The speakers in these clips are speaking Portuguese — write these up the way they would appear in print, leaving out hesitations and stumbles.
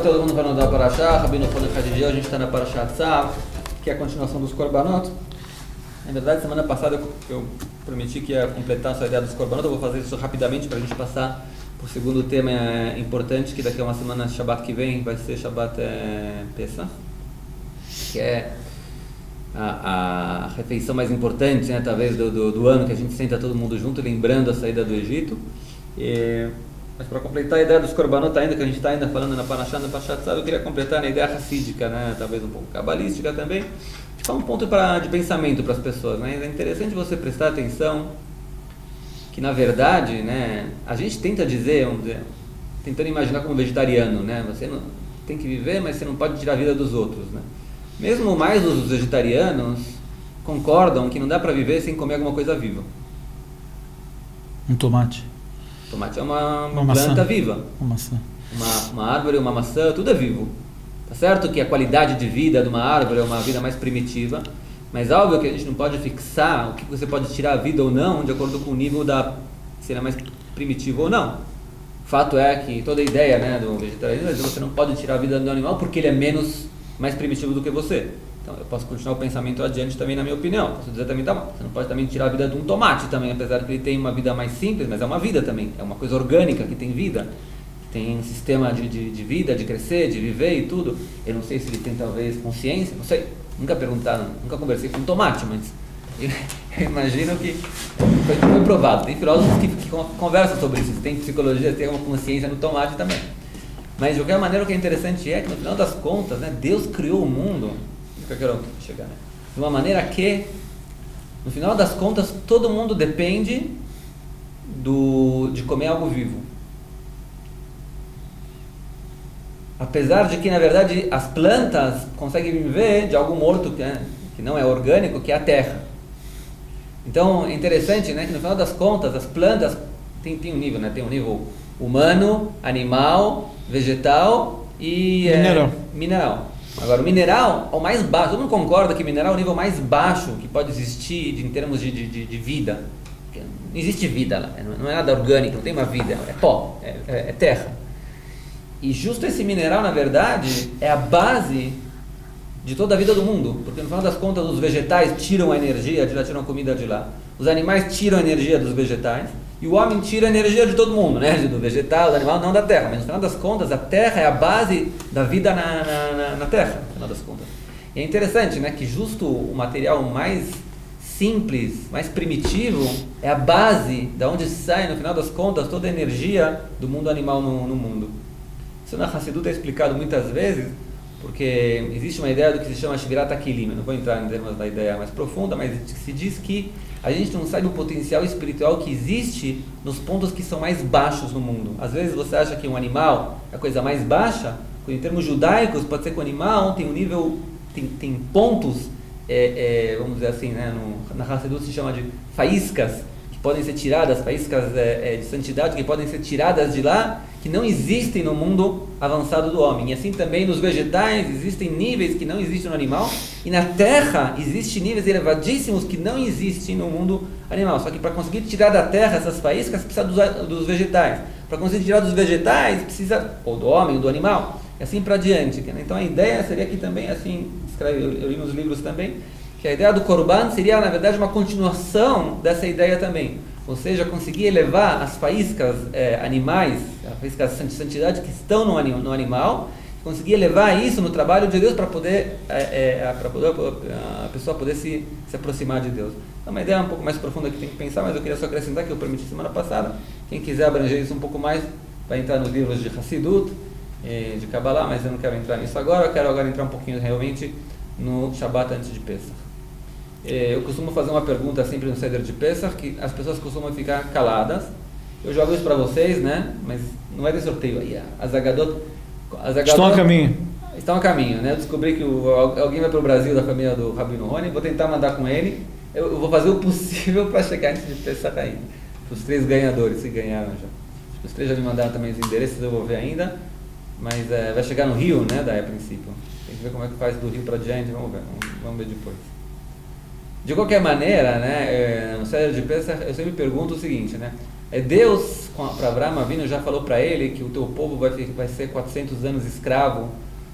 todo mundo falando da Parashá, Rabino Fone Hadidiel, a gente está na Parashá Tzav, que é a continuação dos Korbanot. Na verdade, semana passada eu prometi que ia completar essa ideia dos Korbanot, eu vou fazer isso rapidamente para a gente passar para o segundo tema importante, que daqui a uma semana, Shabbat que vem, vai ser Shabbat Pesach, que é a refeição mais importante, né, talvez do ano, que a gente senta todo mundo junto, lembrando a saída do Egito. Mas para completar a ideia dos Korbanot ainda, que a gente está ainda falando na Parashá, eu queria completar na ideia racídica, né, talvez um pouco cabalística também, de um ponto de pensamento para as pessoas, né. É interessante você prestar atenção que, na verdade, né, a gente tenta dizer, vamos dizer, tentando imaginar como vegetariano, né, você não tem que viver, mas você não pode tirar a vida dos outros, né. Mesmo mais os vegetarianos concordam que não dá para viver sem comer alguma coisa viva. Um tomate. Tomate é uma maçã. Planta viva. Uma maçã. Uma árvore, uma maçã, tudo é vivo. Tá certo que a qualidade de vida de uma árvore é uma vida mais primitiva, mas é óbvio que a gente não pode fixar o que você pode tirar a vida ou não de acordo com o nível se ele é mais primitivo ou não. O fato é que toda a ideia, né, do vegetarianismo é que você não pode tirar a vida do animal porque ele é mais primitivo do que você. Então eu posso continuar o pensamento adiante também, na minha opinião. Posso dizer também, tá bom, você não pode também tirar a vida de um tomate também, apesar que ele tem uma vida mais simples, mas é uma vida também, é uma coisa orgânica que tem vida, que tem um sistema de vida, de crescer, de viver e tudo. Eu não sei se ele tem talvez consciência, não sei, nunca perguntaram, nunca conversei com um tomate, mas eu imagino que foi provado. Tem filósofos que conversam sobre isso, tem psicologia, tem uma consciência no tomate também. Mas de qualquer maneira o que é interessante é que no final das contas, né, Deus criou o mundo, que eu quero chegar, né, de uma maneira que no final das contas todo mundo depende de comer algo vivo. Apesar de que na verdade as plantas conseguem viver de algo morto que não é orgânico, que é a terra. Então é interessante, né, que no final das contas as plantas tem um nível, né, tem um nível humano, animal, vegetal e mineral. Agora, o mineral é o mais baixo. Todo mundo concorda que mineral é o nível mais baixo que pode existir em termos de vida. Não existe vida lá, não é nada orgânico, não tem uma vida, é pó, é terra. E justo esse mineral, na verdade, é a base de toda a vida do mundo, porque no final das contas os vegetais tiram a energia de lá, tiram a comida de lá. Os animais tiram a energia dos vegetais. E o homem tira a energia de todo mundo, né? Do vegetal, do animal, não da terra. Mas no final das contas, a terra é a base da vida na terra, no final das contas. E é interessante, né? Que justo o material mais simples, mais primitivo, é a base da onde sai, no final das contas, toda a energia do mundo animal no mundo. Isso na Hassidut é explicado muitas vezes, porque existe uma ideia do que se chama Shvirat HaKelim. Eu não vou entrar em termos da ideia mais profunda, mas se diz que a gente não sabe o potencial espiritual que existe nos pontos que são mais baixos no mundo. Às vezes você acha que um animal é a coisa mais baixa, em termos judaicos pode ser que o animal tem um nível, tem pontos, vamos dizer assim, né, na Hassidut se chama de faíscas, que podem ser tiradas, faíscas de santidade que podem ser tiradas de lá, que não existem no mundo avançado do homem. E assim também nos vegetais existem níveis que não existem no animal, e na terra existem níveis elevadíssimos que não existem no mundo animal. Só que para conseguir tirar da terra essas faíscas precisa dos vegetais. Para conseguir tirar dos vegetais precisa ou do homem ou do animal, e assim para diante. Então a ideia seria que também, assim, eu li nos livros também, que a ideia do Korban seria na verdade uma continuação dessa ideia também. Ou seja, conseguir elevar as faíscas animais, as faíscas de santidade que estão no animal, conseguir elevar isso no trabalho de Deus para poder a pessoa poder se aproximar de Deus. É uma ideia um pouco mais profunda que tem que pensar, mas eu queria só acrescentar que eu prometi semana passada. Quem quiser abranger isso um pouco mais, vai entrar nos livros de Hassidut, de Kabbalah, mas eu não quero entrar nisso agora. Eu quero agora entrar um pouquinho realmente no Shabbat antes de Pesach. Eu costumo fazer uma pergunta sempre no Seder de Pesach, que as pessoas costumam ficar caladas. Eu jogo isso para vocês, né? Mas não é de sorteio aí. As Agadot estão a caminho. Estão a caminho, né? Eu descobri que alguém vai para o Brasil da família do Rabino Rony, vou tentar mandar com ele. Eu vou fazer o possível para chegar antes de Pesach ainda. Os 3 ganhadores, se ganharam já. Os 3 já me mandaram também os endereços, eu vou ver ainda. Mas vai chegar no Rio, né? Daí a princípio. Tem que ver como é que faz do Rio para diante, vamos ver depois. De qualquer maneira, né, no Seder de Pesach, eu sempre pergunto o seguinte, né, Deus, para Avraham Avinu, já falou para ele que o teu povo vai ser 400 anos escravo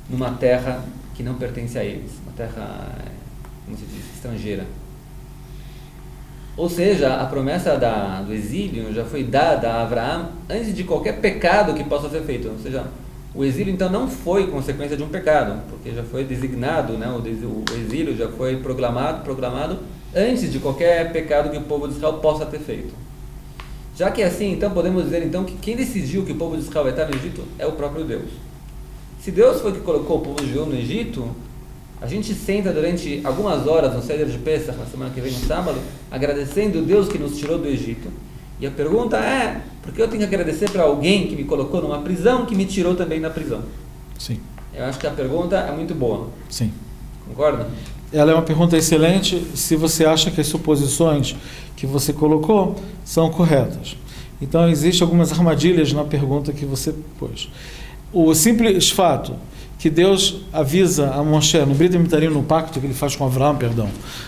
numa terra que não pertence a eles, uma terra, como se diz, estrangeira. Ou seja, a promessa do exílio já foi dada a Avraham antes de qualquer pecado que possa ser feito. Ou seja, o exílio então não foi consequência de um pecado, porque já foi designado, né? O exílio já foi proclamado antes de qualquer pecado que o povo de Israel possa ter feito. Já que é assim, então podemos dizer então que quem decidiu que o povo de Israel vai estar no Egito é o próprio Deus. Se Deus foi que colocou o povo judeu no Egito, a gente senta durante algumas horas no Seder de Pesach, na semana que vem, no sábado, agradecendo Deus que nos tirou do Egito. E a pergunta é, por que eu tenho que agradecer para alguém que me colocou numa prisão, que me tirou também da prisão? Sim. Eu acho que a pergunta é muito boa. Sim. Concorda? Ela é uma pergunta excelente se você acha que as suposições que você colocou são corretas. Então, existem algumas armadilhas na pergunta que você pôs. O simples fato que Deus avisa a Moshe, no Brit Mitarim, no pacto que ele faz com Avraham,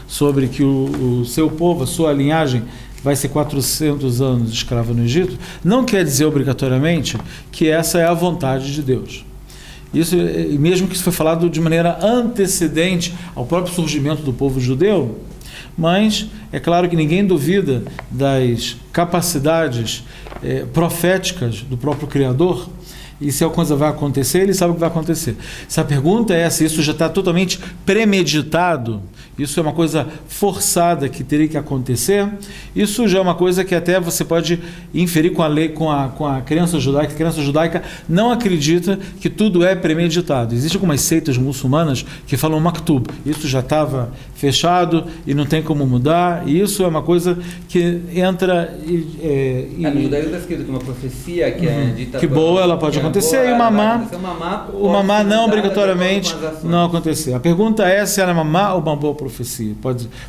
sobre que o seu povo, a sua linhagem, vai ser 400 anos escravo no Egito, não quer dizer obrigatoriamente que essa é a vontade de Deus. Isso, mesmo que isso foi falado de maneira antecedente ao próprio surgimento do povo judeu, mas é claro que ninguém duvida das capacidades proféticas do próprio Criador. E se a coisa vai acontecer, ele sabe o que vai acontecer. Se a pergunta é se isso já está totalmente premeditado, isso é uma coisa forçada que teria que acontecer, isso já é uma coisa que até você pode inferir com a lei, com a crença judaica. A crença judaica não acredita que tudo é premeditado. Existem algumas seitas muçulmanas que falam maktub, isso já estava fechado e não tem como mudar, e isso é uma coisa que entra... no judaísmo está escrito que uma profecia que é dita... Que boa, ela pode acontecer, e o mamá não obrigatoriamente não acontecer. A pergunta é se ela é mamá ou uma boa profecia.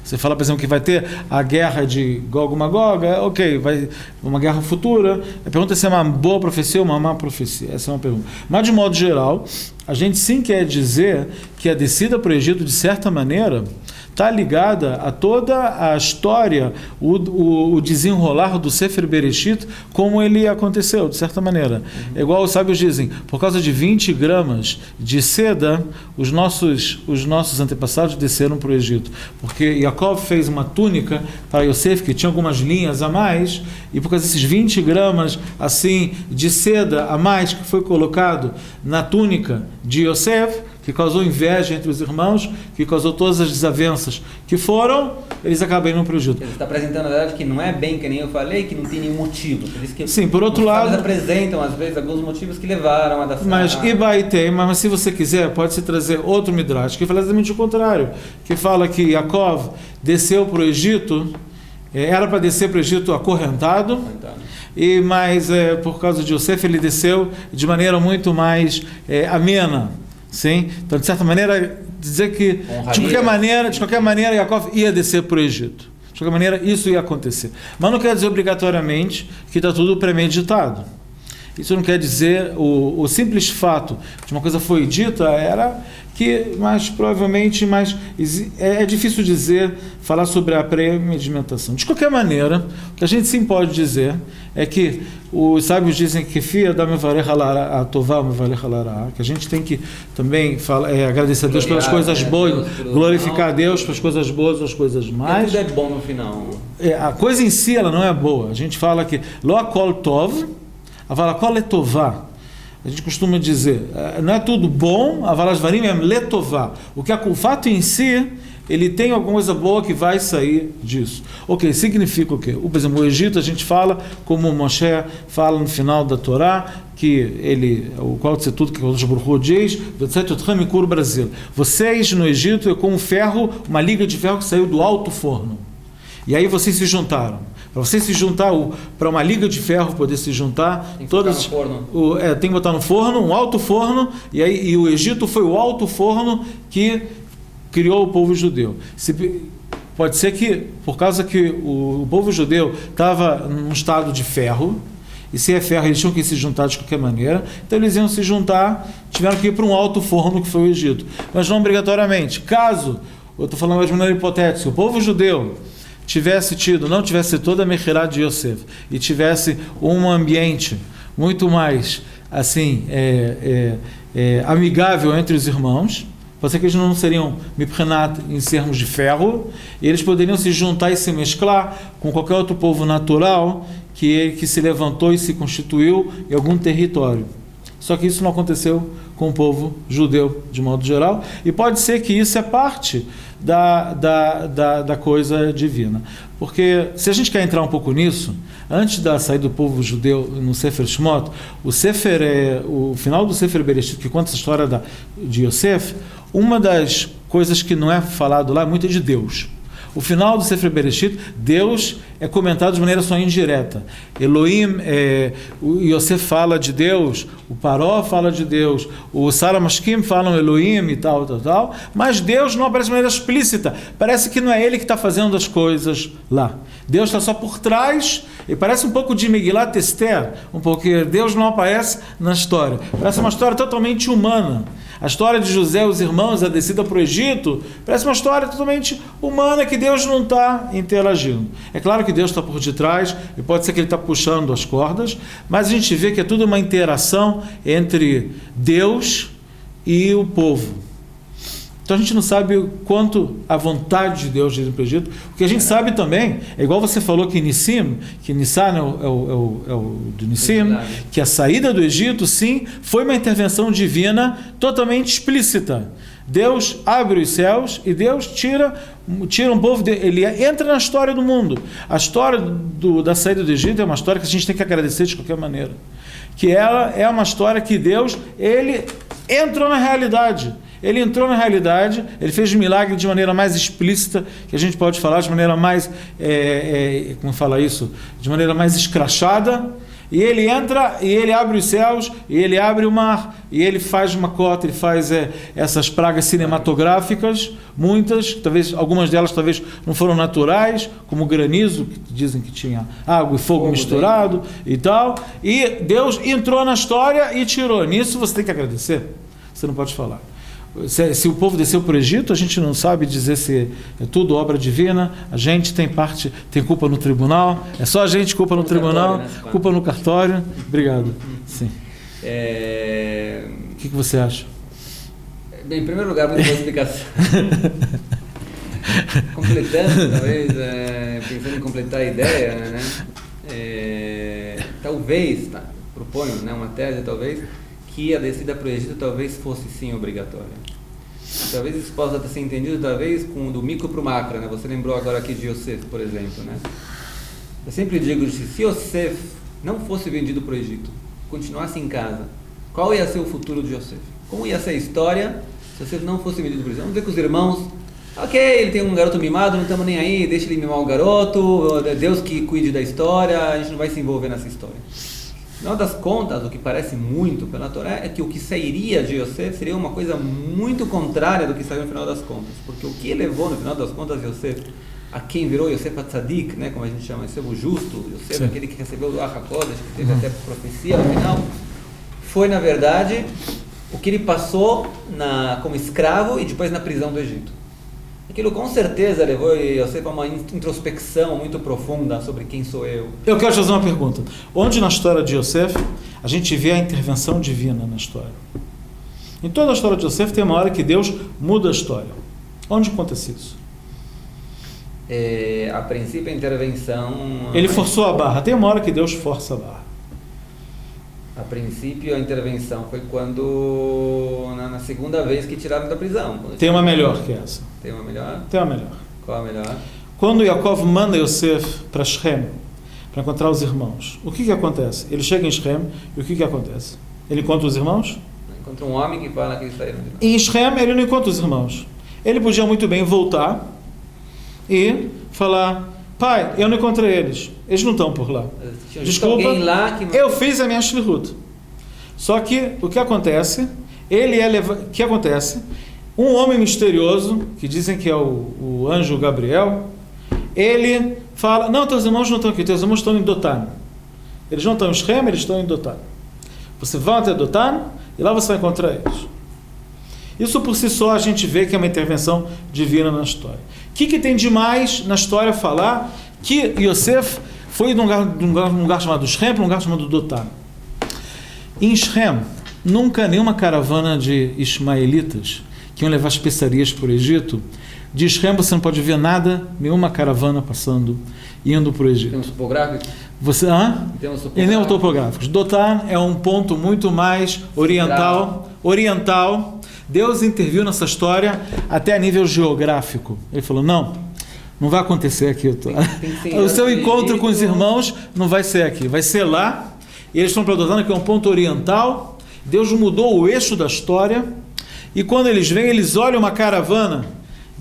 Você fala, por exemplo, que vai ter a guerra de Gog e Magog, ok, vai uma guerra futura. A pergunta é se é uma boa profecia ou uma má profecia. Essa é uma pergunta. Mas, de modo geral, a gente sim quer dizer que a descida para o Egito, de certa maneira, está ligada a toda a história, o desenrolar do Sefer Bereshit, como ele aconteceu, de certa maneira. É igual os sábios dizem, por causa de 20 gramas de seda, os nossos antepassados desceram para o Egito. Porque Jacob fez uma túnica para Yosef, que tinha algumas linhas a mais, e por causa desses 20 gramas assim, de seda a mais, que foi colocado na túnica de Yosef, que causou inveja entre os irmãos, que causou todas as desavenças que foram, eles acabam indo para o Egito. Ele está apresentando, na verdade, que não é bem que nem eu falei, que não tem nenhum motivo. Por isso que sim, por outro lado... Eles apresentam, às vezes, alguns motivos que levaram a dar... Mas se você quiser, pode-se trazer outro midrash, que fala exatamente o contrário, que fala que Yaakov desceu para o Egito, era para descer para o Egito acorrentado, mas por causa de Yosef, ele desceu de maneira muito mais amena. Sim? Então, de certa maneira, dizer que de qualquer maneira Yaakov ia descer para o Egito. De qualquer maneira, isso ia acontecer. Mas não quer dizer obrigatoriamente que está tudo premeditado. Isso não quer dizer, o simples fato de uma coisa foi dita era que, mas provavelmente, é difícil falar sobre a premeditação. De qualquer maneira, o que a gente sim pode dizer é que os sábios dizem que que a gente tem que também agradecer a Deus pelas coisas boas, glorificar a Deus pelas coisas boas, as coisas mais. Tudo é bom no final. A coisa em si ela não é boa. A gente fala que lo akol tov, aval akol letová. A gente costuma dizer, não é tudo bom, avalas varim é letová. O fato em si, ele tem alguma coisa boa que vai sair disso. Ok, significa o quê? Por exemplo, o Egito, a gente fala, como o Moshe fala no final da Torá, que o qual de tudo que o Baruch diz, Brasil. Vocês no Egito é como ferro, uma liga de ferro que saiu do alto forno. E aí vocês se juntaram. Para você se juntar, para uma liga de ferro poder se juntar, tem que botar no forno. Tem que botar no forno, um alto forno, e o Egito foi o alto forno que criou o povo judeu. Pode ser que, por causa que o povo judeu estava num estado de ferro, e se é ferro, eles tinham que se juntar de qualquer maneira, então eles iam se juntar, tiveram que ir para um alto forno que foi o Egito. Mas não obrigatoriamente. Caso, eu estou falando de maneira hipotética, o povo judeu não tivesse toda a Mechirá de Yosef e tivesse um ambiente muito mais assim amigável entre os irmãos, pode ser que eles não seriam miprenat em termos de ferro, e eles poderiam se juntar e se mesclar com qualquer outro povo natural que se levantou e se constituiu em algum território. Só que isso não aconteceu com o povo judeu de modo geral, e pode ser que isso é parte da coisa divina. Porque se a gente quer entrar um pouco nisso, antes da saída do povo judeu no Sefer Shemot, o final do Sefer Bereshit, que conta essa história de Yosef, uma das coisas que não é falado lá muito é de Deus. O final do Sefer Bereshit, Deus é comentado de maneira só indireta. Elohim, o Yosef fala de Deus, o Paró fala de Deus, o Sara Mashkim falam Elohim e tal, mas Deus não aparece de maneira explícita. Parece que não é ele que está fazendo as coisas lá. Deus está só por trás, e parece um pouco de Megilat Esther, porque Deus não aparece na história. Parece uma história totalmente humana. A história de José e os irmãos, a descida para o Egito, parece uma história totalmente humana que Deus não está interagindo. É claro que Deus está por detrás, e pode ser que Ele está puxando as cordas, mas a gente vê que é tudo uma interação entre Deus e o povo. Então a gente não sabe o quanto a vontade de Deus de ir para o Egito. O que a gente sabe também, é igual você falou que Nissim, que Nissan é o do Nissim, que a saída do Egito, sim, foi uma intervenção divina totalmente explícita. Deus abre os céus e Deus tira um povo, ele entra na história do mundo. A história da saída do Egito é uma história que a gente tem que agradecer de qualquer maneira. Que ela é uma história que Deus, ele entrou na realidade. Ele entrou na realidade, ele fez o milagre de maneira mais explícita, que a gente pode falar de maneira mais, como fala isso? De maneira mais escrachada, e ele entra, e ele abre os céus, e ele abre o mar, e ele faz uma cota, ele faz essas pragas cinematográficas, muitas, talvez, algumas delas talvez não foram naturais, como o granizo, que dizem que tinha água e fogo misturado e tal, e Deus entrou na história e tirou. Nisso você tem que agradecer, você não pode falar. Se o povo desceu para o Egito, a gente não sabe dizer se é tudo obra divina, a gente tem culpa no tribunal, é só a gente culpa no tribunal, né? Culpa no cartório. Obrigado. Sim. O que você acha? Bem, em primeiro lugar, muito boa explicação. Completando, talvez, pensando em completar a ideia, né? Talvez, proponho, né, uma tese, talvez, que a descida para o Egito talvez fosse sim obrigatória. Talvez isso possa ser entendido talvez do micro para o macro, né? Você lembrou agora aqui de Yosef, por exemplo, né? Eu sempre digo, se Yosef não fosse vendido para o Egito, continuasse em casa, qual ia ser o futuro de Yosef? Como ia ser a história se Yosef não fosse vendido para o Egito? Vamos dizer que os irmãos, ok, ele tem um garoto mimado, não estamos nem aí, deixa ele mimar o garoto, Deus que cuide da história, a gente não vai se envolver nessa história. No final das contas, o que parece muito pela Torá é que o que sairia de Yosef seria uma coisa muito contrária do que saiu no final das contas. Porque o que levou no final das contas Yosef a quem virou Yosef Atzadik, né, como a gente chama, Yosef o justo, Yosef aquele que recebeu o Ruach HaKodesh, que teve até profecia no final, foi na verdade o que ele passou como escravo e depois na prisão do Egito. Aquilo com certeza levou Yosef a uma introspecção muito profunda sobre quem sou eu. Eu quero fazer uma pergunta. Onde na história de Yosef a gente vê a intervenção divina na história? Em toda a história de Yosef tem uma hora que Deus muda a história. Onde acontece isso? A princípio a intervenção... Ele forçou a barra. Tem uma hora que Deus força a barra. A princípio a intervenção foi quando na segunda vez que tiraram da prisão. Tem uma melhor que essa. Tem uma melhor? Tem uma melhor. Qual a melhor? Quando Yaakov manda Yosef para Shem, para encontrar os irmãos, o que acontece? Ele chega em Shem e o que acontece? Ele encontra os irmãos? Encontra um homem que fala que eles saíram de lá. Em Shem ele não encontra os irmãos. Ele podia muito bem voltar e falar: pai, eu não encontrei eles. Eles não estão por lá. Desculpa, eu fiz a minha shlichut. Só que o que acontece? O que acontece? Um homem misterioso, que dizem que é o anjo Gabriel, ele fala: não, teus irmãos não estão aqui, teus irmãos estão em Dotan. Eles não estão em Shem, eles estão em Dotan. Você vai até Dotan e lá você vai encontrar eles. Isso por si só a gente vê que é uma intervenção divina na história. que tem de mais na história falar que Yosef foi num lugar chamado Shem, para um lugar chamado Dotan? Em Shem, nunca nenhuma caravana de ismaelitas que iam levar especiarias para o Egito, de Shem você não pode ver nada, nenhuma caravana passando, indo para o Egito. Temos topográficos? E nem topográficos. Dotan é um ponto muito mais oriental. Deus interviu nessa história até a nível geográfico. Ele falou, não vai acontecer aqui. O seu encontro com os irmãos não vai ser aqui, vai ser lá. E eles estão para Dotan, que é um ponto oriental. Deus mudou o eixo da história. E quando eles vêm, eles olham uma caravana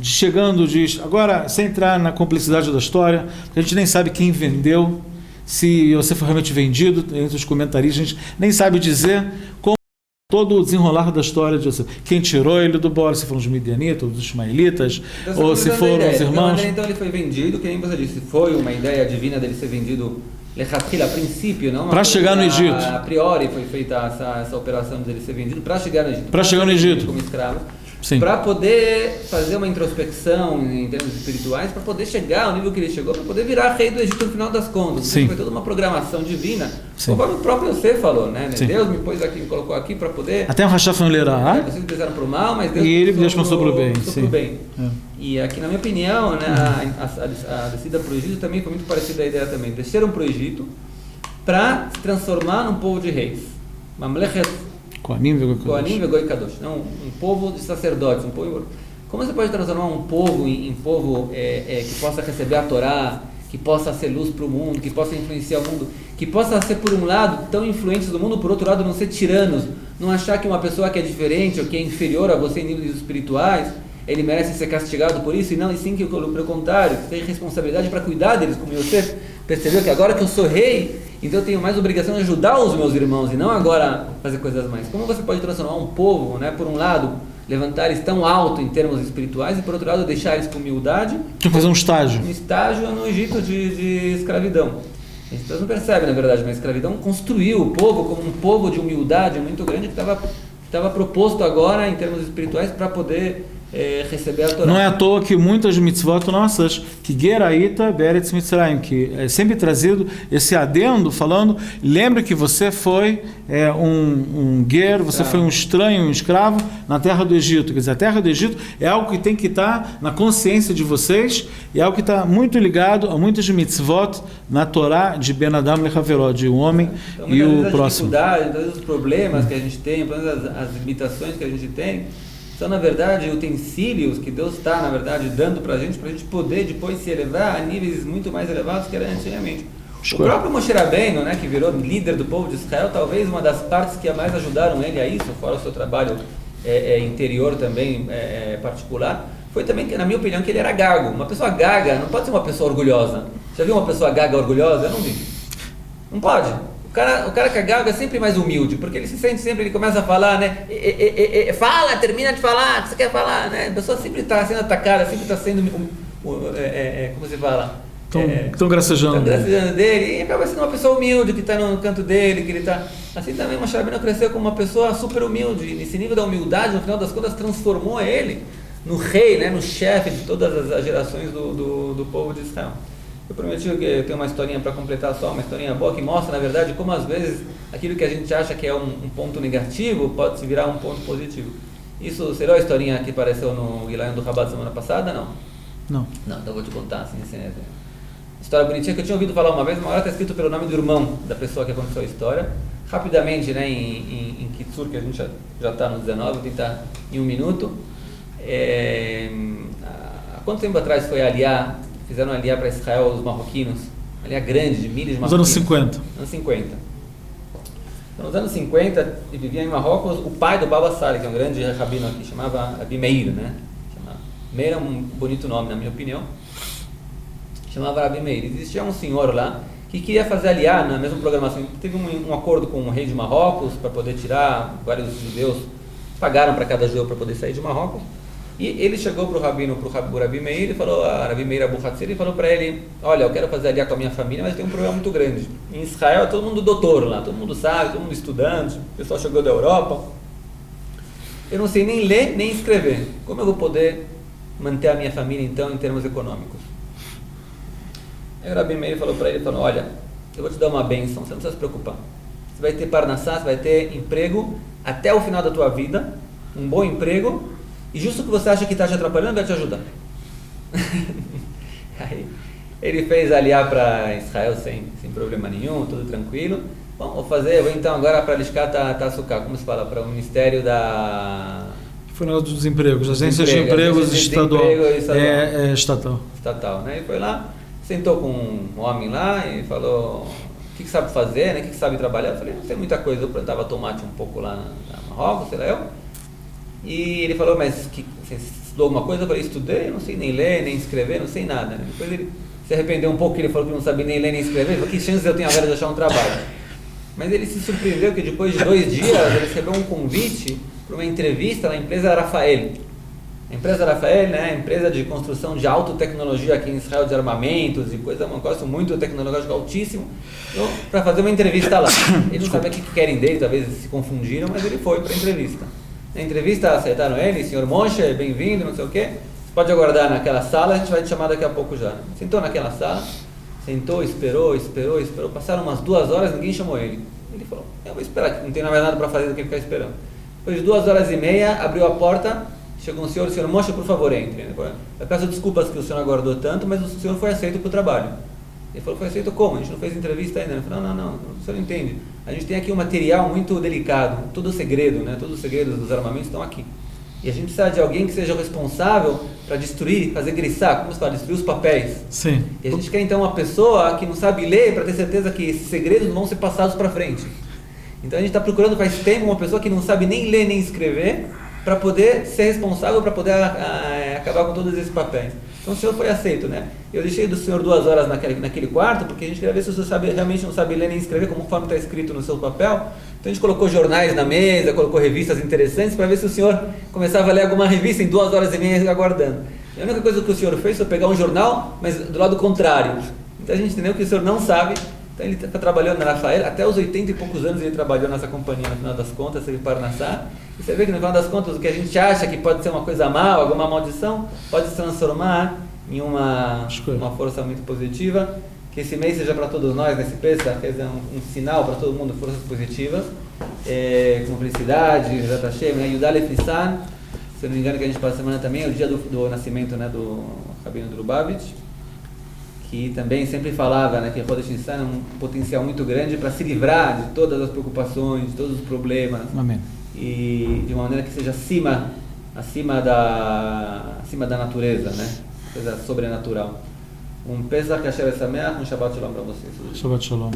chegando, agora, sem entrar na complexidade da história, porque a gente nem sabe quem vendeu, se você foi realmente vendido, entre os comentaristas, a gente nem sabe dizer como todo o desenrolar da história de Yosef. Quem tirou ele do bolo, se foram os midianitas, os ismaelitas, ou se foram os irmãos. Então ele foi vendido, que nem você disse, foi uma ideia divina dele ser vendido a princípio, não? Para chegar no Egito. A priori foi feita essa operação dele ser vendido para chegar no Egito. Para chegar no Egito. Como escravo. Para poder fazer uma introspecção em termos espirituais, para poder chegar ao nível que ele chegou, para poder virar rei do Egito no final das contas. Então, foi toda uma programação divina, conforme o próprio Yosef falou, né? Deus me pôs aqui, me colocou aqui para poder... Até um rachaf no lerá. Vocês pensaram para o mal, mas Deus pensou para o bem. E aqui, na minha opinião, né, a descida para o Egito também foi muito parecida à ideia também. Desceram para o Egito para se transformar num povo de reis. Mamlechet Kohanim Vegoi Kadosh. Não, um povo de sacerdotes. Como você pode transformar um povo em povo que possa receber a Torá, que possa ser luz para o mundo, que possa influenciar o mundo, que possa ser, por um lado, tão influentes do mundo, por outro lado, não ser tiranos, não achar que uma pessoa que é diferente ou que é inferior a você em níveis espirituais, ele merece ser castigado por isso, e sim que, pelo contrário, tem responsabilidade para cuidar deles, como você percebeu que agora que eu sou rei, então eu tenho mais obrigação de ajudar os meus irmãos e não agora fazer coisas mais. Como você pode transformar um povo, né, por um lado, levantar eles tão alto em termos espirituais e por outro lado deixar eles com humildade? Tem que fazer um estágio. Um estágio no Egito de escravidão. A gente não percebe, na verdade, mas a escravidão construiu o povo como um povo de humildade muito grande que estava proposto agora em termos espirituais para poder receber a Torá. Não é à toa que muitas mitzvot nossas, que Geraita Beretz Mitzrayim, que é sempre trazido esse adendo falando, lembre que você foi um ger, você foi um estranho, um escravo na terra do Egito. Quer dizer, a terra do Egito é algo que tem que estar na consciência de vocês e é algo que está muito ligado a muitas mitzvot na Torá de Ben Adam Lechaveró, de um homem e o próximo. Todos os problemas que a gente tem, as limitações que a gente tem, são, na verdade, utensílios que Deus está, na verdade, dando para a gente poder depois se elevar a níveis muito mais elevados que era antigamente. O próprio Moshe Rabbeinu, né, que virou líder do povo de Israel, talvez uma das partes que mais ajudaram ele a isso, fora o seu trabalho interior também, particular, foi também, na minha opinião, que ele era gago. Uma pessoa gaga não pode ser uma pessoa orgulhosa. Já viu uma pessoa gaga orgulhosa? Eu não vi. Não pode. O cara que é gago é sempre mais humilde, porque ele se sente sempre, ele começa a falar, né? Fala, termina de falar, o que você quer falar, né? A pessoa sempre está sendo atacada, sempre está sendo, como se fala? Estão gracejando dele, e acaba sendo uma pessoa humilde que está no canto dele, que ele está... Assim também Moshe Rabbeinu cresceu como uma pessoa super humilde, e nesse nível da humildade, no final das contas, transformou ele no rei, né? No chefe de todas as gerações do povo de Israel. Eu prometi que eu tenho uma historinha para completar só, uma historinha boa que mostra, na verdade, como às vezes aquilo que a gente acha que é um ponto negativo pode se virar um ponto positivo. Isso será a historinha que apareceu no Guilherme do Rabat semana passada, não? Não. Não, então eu vou te contar assim. História bonitinha que eu tinha ouvido falar uma vez, uma hora está escrito pelo nome do irmão da pessoa que aconteceu a história. Rapidamente, né, em Kitsur, que a gente já está no 19, vou tentar em um minuto. Há quanto tempo atrás foi Aliá? Fizeram aliá para Israel, os marroquinos, aliá grande, de milhas de marroquinos. Nos anos 50. Anos 50. Então, nos anos 50, vivia em Marrocos o pai do Baba Sali, que é um grande rabino aqui, chamava Abi Meir, né? Meir é um bonito nome, na minha opinião. Chamava Abi Meir. Existia um senhor lá que queria fazer aliá na mesma programação. Teve um acordo com o rei de Marrocos para poder tirar vários judeus, pagaram para cada judeu para poder sair de Marrocos. E ele chegou para o rabino, para o Rabi Meir, e falou, Rabi Meir Abu Hatzir, e falou para ele, olha, eu quero fazer aliá com a minha família, mas tem um problema muito grande. Em Israel é todo mundo doutor lá, todo mundo sabe, todo mundo estudante, o pessoal chegou da Europa. Eu não sei nem ler, nem escrever. Como eu vou poder manter a minha família, então, em termos econômicos? Aí o Rabi Meir falou para ele, olha, eu vou te dar uma bênção, você não precisa se preocupar. Você vai ter parnassá, você vai ter emprego até o final da tua vida, um bom emprego, e justo o que você acha que está te atrapalhando vai te ajudar. Aí ele fez aliar para Israel sem problema nenhum, tudo tranquilo. Bom, vou então agora para Lishkat Ta'asukah, como se fala, para o Ministério da... Final dos empregos, agências de empregos estatal. Estatal, né? Ele foi lá, sentou com um homem lá e falou, o que sabe fazer, né? O que sabe trabalhar? Eu falei, não sei muita coisa, eu plantava tomate um pouco lá na Marrocos, sei lá eu. E ele falou, mas você estudou alguma coisa? Eu falei, estudei, não sei nem ler, nem escrever, não sei nada. Né? Depois ele se arrependeu um pouco, que ele falou que não sabia nem ler nem escrever. Ele falou, que chances eu tenho agora de achar um trabalho? Mas ele se surpreendeu que depois de 2 dias ele recebeu um convite para uma entrevista na empresa Rafael. A empresa Rafael, né, empresa de construção de alta tecnologia aqui em Israel, de armamentos e coisa, um negócio muito tecnológico altíssimo, então, para fazer uma entrevista lá. Ele não sabia o que querem dele, talvez se confundiram, mas ele foi para a entrevista. Na entrevista aceitaram ele, senhor Moshe, bem-vindo, não sei o quê. Você pode aguardar naquela sala, a gente vai te chamar daqui a pouco já. Sentou naquela sala, sentou, esperou, passaram umas 2 horas, ninguém chamou ele. Ele falou, eu vou esperar, não tem mais nada para fazer do que ficar esperando. Depois de 2 horas e meia, abriu a porta, chegou um senhor Moshe, por favor, entre. Eu peço desculpas que o senhor aguardou tanto, mas o senhor foi aceito para o trabalho. Ele falou, foi aceito como? A gente não fez entrevista ainda. Ele falou, não, o senhor não entende. A gente tem aqui um material muito delicado, todo o segredo, né? Todos os segredos dos armamentos estão aqui. E a gente precisa de alguém que seja responsável para destruir, fazer grissar, como se fala, destruir os papéis. Sim. E a gente quer então uma pessoa que não sabe ler para ter certeza que esses segredos não vão ser passados para frente. Então a gente está procurando faz tempo uma pessoa que não sabe nem ler nem escrever para poder ser responsável, para poder acabar com todos esses papéis. Então o senhor foi aceito, né? Eu deixei do senhor 2 horas naquele quarto, porque a gente queria ver se o senhor realmente não sabe ler nem escrever, conforme está escrito no seu papel. Então a gente colocou jornais na mesa, colocou revistas interessantes, para ver se o senhor começava a ler alguma revista em 2 horas e meia aguardando. E a única coisa que o senhor fez foi pegar um jornal, mas do lado contrário. Então a gente entendeu que o senhor não sabe. Então ele está trabalhando na Rafael, até os 80 e poucos anos ele trabalhou nessa companhia, no final das contas, ele Parnassá. E você vê que no final das contas o que a gente acha que pode ser uma coisa mal, alguma maldição, pode se transformar em uma força muito positiva. Que esse mês seja para todos nós, nesse Pesach, um sinal para todo mundo, forças positivas, com felicidade, Zat Hashem, né? Yudale Nissan, se eu não me engano que a gente passa a semana também, é o dia do nascimento, né, do Rabino de Lubavitch, que também sempre falava, né, que Rosh Nissan é um potencial muito grande para se livrar de todas as preocupações, de todos os problemas. Amém. E de uma maneira que seja acima da natureza, né? Coisa sobrenatural. Um Pesach Kasher Sameach, um Shabbat Shalom para vocês. Shabbat Shalom.